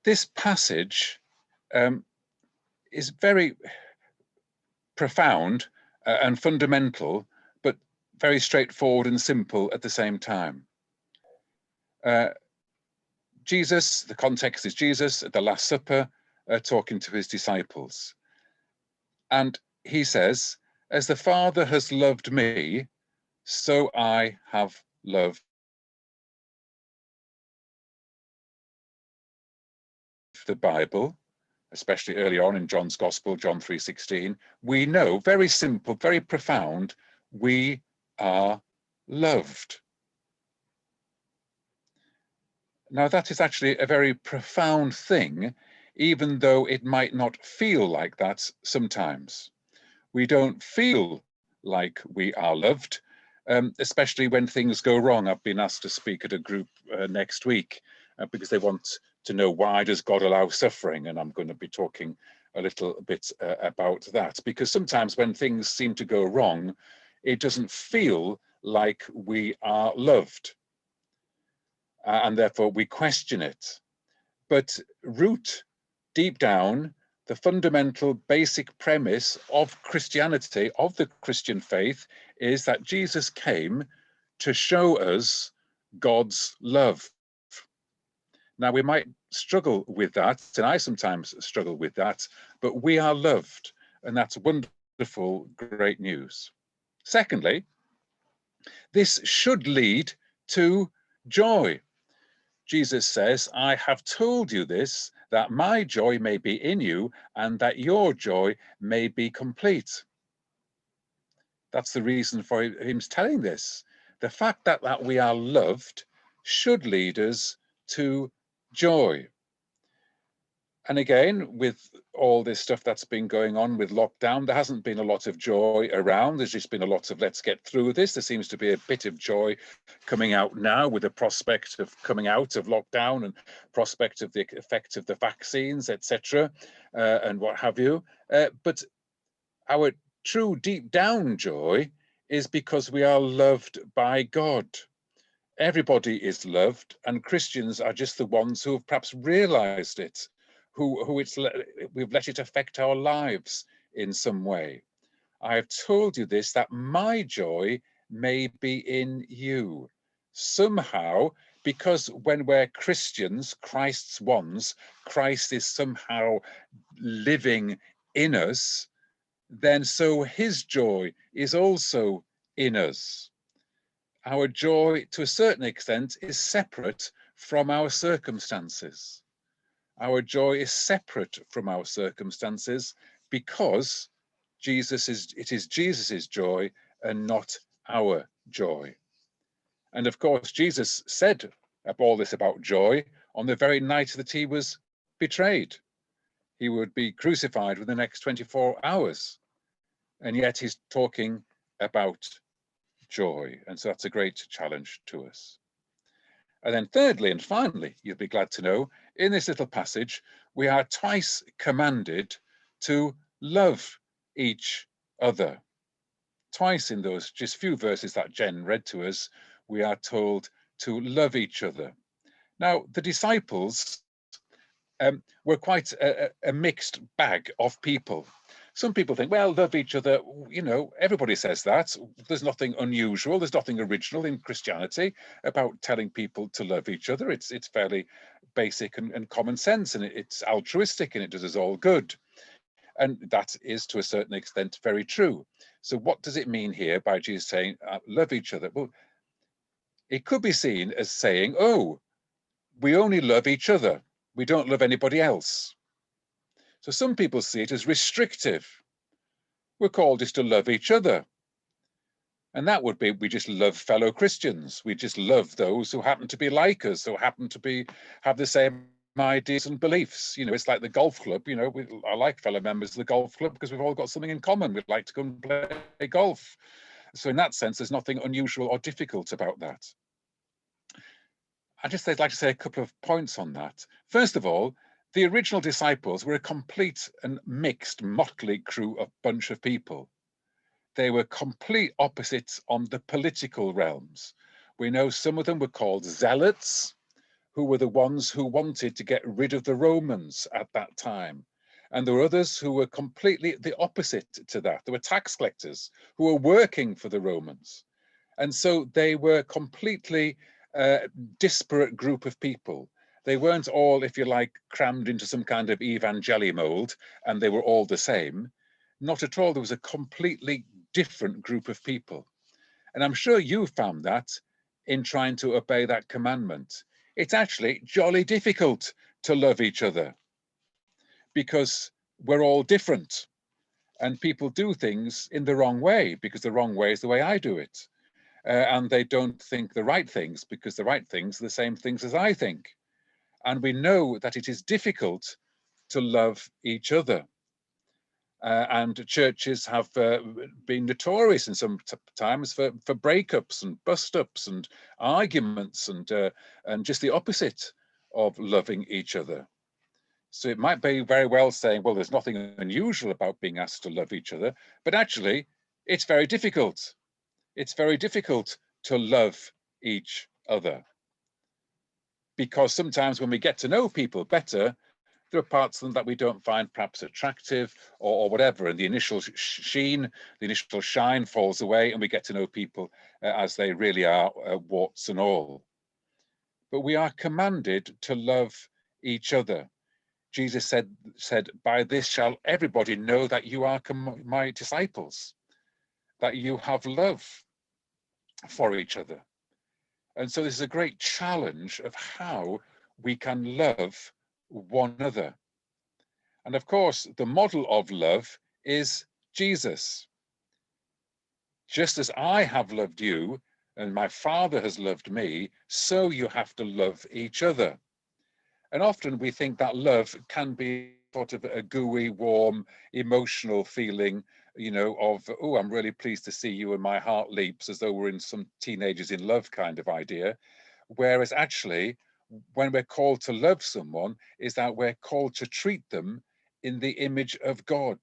this passage is very profound and fundamental, but very straightforward and simple at the same time. Jesus, the context is Jesus at the Last Supper, talking to his disciples. And he says, as the Father has loved me, so I have loved the Bible, especially early on in John's Gospel, John 3:16, we know, very simple, very profound, we are loved. Now, that is actually a very profound thing, even though it might not feel like that sometimes. We don't feel like we are loved, especially when things go wrong. I've been asked to speak at a group next week because they want to know, why does God allow suffering? And I'm going to be talking a little bit about that, because sometimes when things seem to go wrong, it doesn't feel like we are loved. And therefore we question it. But deep down, the fundamental basic premise of Christianity, of the Christian faith, is that Jesus came to show us God's love. Now, we might struggle with that, and I sometimes struggle with that, but we are loved, and that's wonderful, great news. Secondly, this should lead to joy. Jesus says, I have told you this, that my joy may be in you and that your joy may be complete. That's the reason for him telling this. The fact that we are loved should lead us to joy. And again, with all this stuff that's been going on with lockdown, there hasn't been a lot of joy around. There's just been a lot of let's get through this. There seems to be a bit of joy coming out now with the prospect of coming out of lockdown and prospect of the effect of the vaccines, etc., and what have you. But our true deep down joy is because we are loved by God. Everybody is loved, and Christians are just the ones who have perhaps realized it, we've let it affect our lives in some way. I have told you this, that my joy may be in you. Somehow, because when we're Christians, Christ's ones, Christ is somehow living in us, then so his joy is also in us. Our joy, to a certain extent, is separate from our circumstances. Our joy is separate from our circumstances because it is Jesus's joy and not our joy. And of course, Jesus said all this about joy on the very night that he was betrayed. He would be crucified within the next 24 hours. And yet he's talking about joy. And so that's a great challenge to us. And then thirdly and finally, you'll be glad to know, in this little passage, we are twice commanded to love each other. Twice in those just few verses that Jen read to us, we are told to love each other. Now, the disciples were quite a mixed bag of people. Some people think, well, love each other, you know, everybody says that. There's nothing unusual, there's nothing original in Christianity about telling people to love each other. It's fairly basic and common sense, and it's altruistic, and it does us all good. And that is, to a certain extent, very true. So what does it mean here by Jesus saying, love each other? Well, it could be seen as saying, oh, we only love each other. We don't love anybody else. So some people see it as restrictive. We're called just to love each other. And that would be, we just love fellow Christians. We just love those who happen to be like us, who happen to have the same ideas and beliefs. You know, it's like the golf club. You know, I like fellow members of the golf club because we've all got something in common. We'd like to go and play golf. So in that sense, there's nothing unusual or difficult about that. I'd like to say a couple of points on that. First of all, the original disciples were a complete and mixed motley crew of bunch of people. They were complete opposites on the political realms. We know some of them were called zealots, who were the ones who wanted to get rid of the Romans at that time. And there were others who were completely the opposite to that. There were tax collectors who were working for the Romans. And so they were completely disparate group of people. They weren't all, if you like, crammed into some kind of evangeli mold and they were all the same. Not at all. There was a completely different group of people. And I'm sure you found that in trying to obey that commandment. It's actually jolly difficult to love each other because we're all different and people do things in the wrong way because the wrong way is the way I do it. And they don't think the right things because the right things are the same things as I think. And we know that it is difficult to love each other. And churches have been notorious in some times for breakups and bust-ups and arguments and just the opposite of loving each other. So it might be very well saying, well, there's nothing unusual about being asked to love each other, but actually it's very difficult. It's very difficult to love each other because sometimes when we get to know people better, there are parts of them that we don't find perhaps attractive or whatever, and the initial sheen, the initial shine falls away and we get to know people as they really are, warts and all. But we are commanded to love each other. Jesus said, by this shall everybody know that you are my disciples, that you have love for each other. And so this is a great challenge of how we can love one another. And of course, the model of love is Jesus. Just as I have loved you and my Father has loved me, so you have to love each other. And often we think that love can be sort of a gooey, warm, emotional feeling, you know, of, oh, I'm really pleased to see you and my heart leaps, as though we're in some teenagers in love kind of idea. Whereas actually, when we're called to love someone, is that we're called to treat them in the image of God,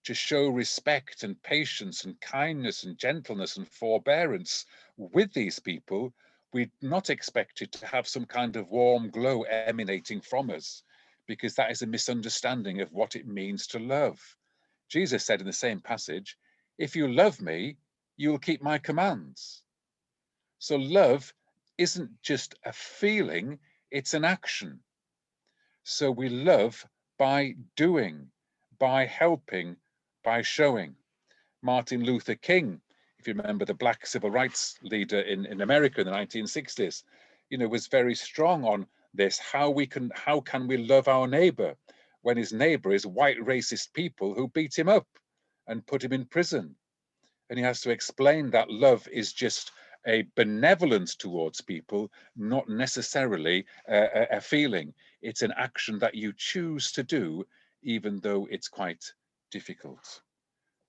to show respect and patience and kindness and gentleness and forbearance with these people. We're not expected to have some kind of warm glow emanating from us, because that is a misunderstanding of what it means to love. Jesus said in the same passage, if you love me, you will keep my commands. So love isn't just a feeling, it's an action. So we love by doing, by helping, by showing. Martin Luther King, if you remember, the black civil rights leader in America in the 1960s, you know, was very strong on this. How can we love our neighbor when his neighbor is white racist people who beat him up and put him in prison? And he has to explain that love is just a benevolence towards people, not necessarily a feeling. It's an action that you choose to do, even though it's quite difficult.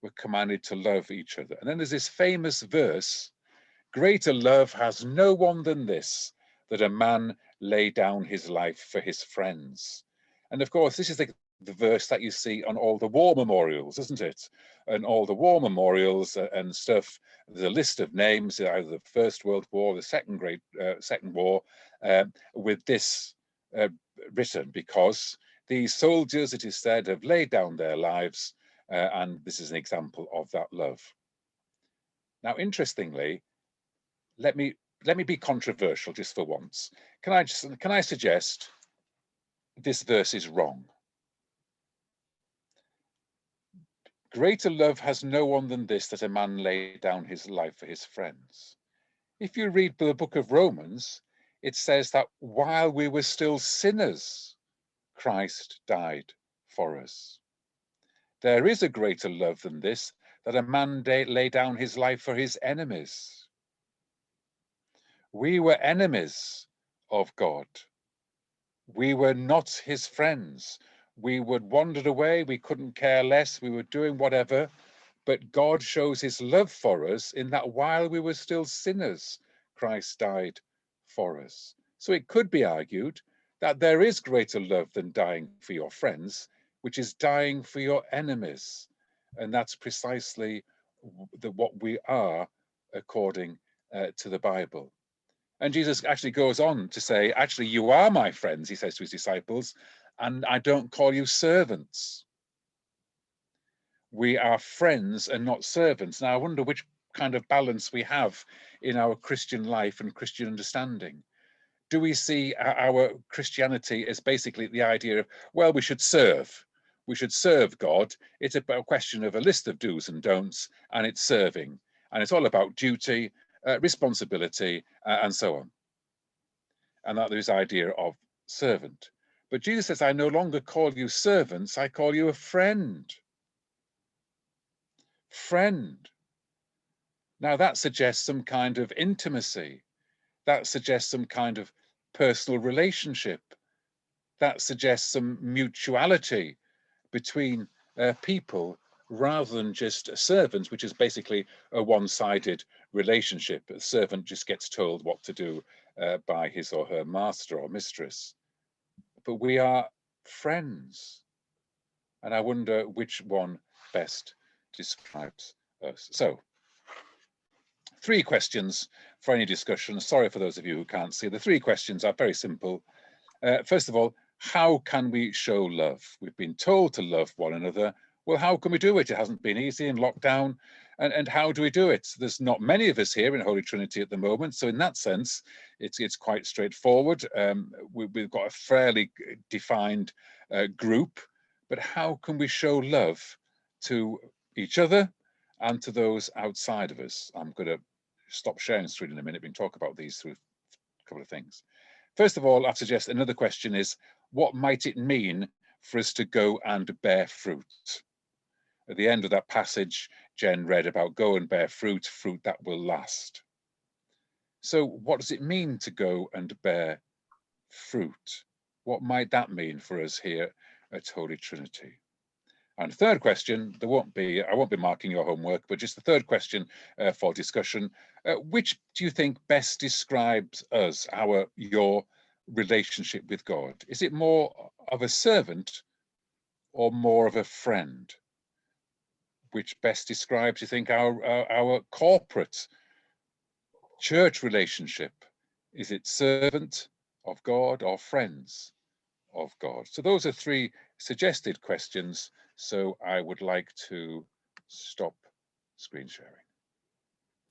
We're commanded to love each other. And then there's this famous verse, greater love has no one than this, that a man lay down his life for his friends. And of course, this is the verse that you see on all the war memorials, isn't it? And all the war memorials and stuff, there's a list of names, either the First World War, the Second War, with this written, because these soldiers, it is said, have laid down their lives, and this is an example of that love. Now, interestingly, let me be controversial just for once. Can I suggest this verse is wrong? Greater love has no one than this, that a man lay down his life for his friends. If you read the book of Romans, it says that while we were still sinners, Christ died for us. There is a greater love than this, that a man lay down his life for his enemies. We were enemies of God. We were not his friends. We would wandered away. We couldn't care less. We were doing whatever. But God shows his love for us in that while we were still sinners, Christ died for us. So it could be argued that there is greater love than dying for your friends, which is dying for your enemies. And that's precisely what we are according to the Bible. And Jesus actually goes on to say, actually, you are my friends, he says to his disciples, and I don't call you servants. We are friends and not servants. Now, I wonder which kind of balance we have in our Christian life and Christian understanding. Do we see our Christianity as basically the idea of, well, we should serve. We should serve God. It's a question of a list of do's and don'ts, and it's serving. And it's all about duty, responsibility, and so on. And that there's idea of servant. But Jesus says, I no longer call you servants, I call you a friend. Friend. Now that suggests some kind of intimacy. That suggests some kind of personal relationship. That suggests some mutuality between people rather than just servants, which is basically a one-sided relationship. A servant just gets told what to do by his or her master or mistress. But we are friends. And I wonder which one best describes us. So, 3 questions for any discussion. Sorry for those of you who can't see. The 3 questions are very simple. First of all, how can we show love? We've been told to love one another. Well, how can we do it? It hasn't been easy in lockdown. And how do we do it? There's not many of us here in Holy Trinity at the moment. So in that sense, it's quite straightforward. We've got a fairly defined group. But how can we show love to each other and to those outside of us? I'm going to stop sharing screen in a minute and talk about these through a couple of things. First of all, I'd suggest another question is, what might it mean for us to go and bear fruit? At the end of that passage, Jen read about go and bear fruit, fruit that will last. So what does it mean to go and bear fruit? What might that mean for us here at Holy Trinity? And third question, I won't be marking your homework, but just the third question for discussion. Which do you think best describes us, your relationship with God? Is it more of a servant or more of a friend? Which best describes, you think, our corporate church relationship? Is it servant of God or friends of God? So those are 3 suggested questions. So I would like to stop screen sharing.